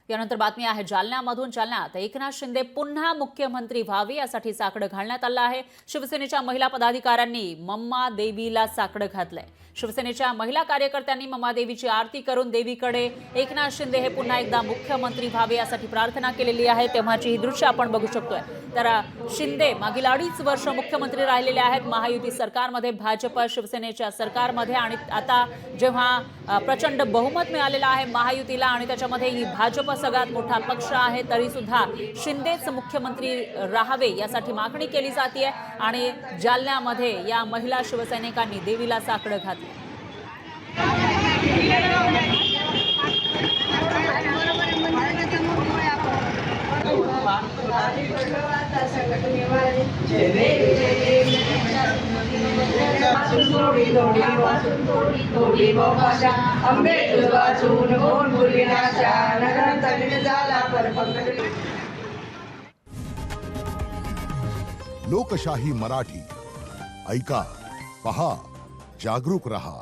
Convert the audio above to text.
यानंतर बातमी आहे जालन्यामधून। जालन्यात एकनाथ शिंदे पुन्हा मुख्यमंत्री व्हावे यासाठी साकडं घालण्यात आलं आहे। शिवसेनेच्या महिला पदाधिकाऱ्यांनी मम्मा देवीला साकडं घातलंय। शिवसेनेच्या महिला कार्यकर्त्यांनी मम्मा देवीची आरती करून देवीकडे एकनाथ शिंदे हे पुन्हा एकदा मुख्यमंत्री व्हावे यासाठी प्रार्थना केलेली आहे। तेव्हाची ही दृश्य आपण बघू शकतोय। तर शिंदे मागील 2.5 वर्ष मुख्यमंत्री राहिलेले आहेत महायुती सरकारमध्ये, भाजप शिवसेनेच्या सरकारमध्ये, आणि आता जेव्हा प्रचंड बहुमत मिळालेलं आहे महायुतीला आणि त्याच्यामध्ये ही भाजप सगळ्यात मोठा पक्ष आहे, तरी सुद्धा शिंदेच मुख्यमंत्री राहावे यासाठी मागणी केली जाते। आणि जालन्यामध्ये या महिला शिवसैनिकांनी देवीला साकडं घातलं। लोकशाही मराठी ऐका, पहा, जागरूक रहा।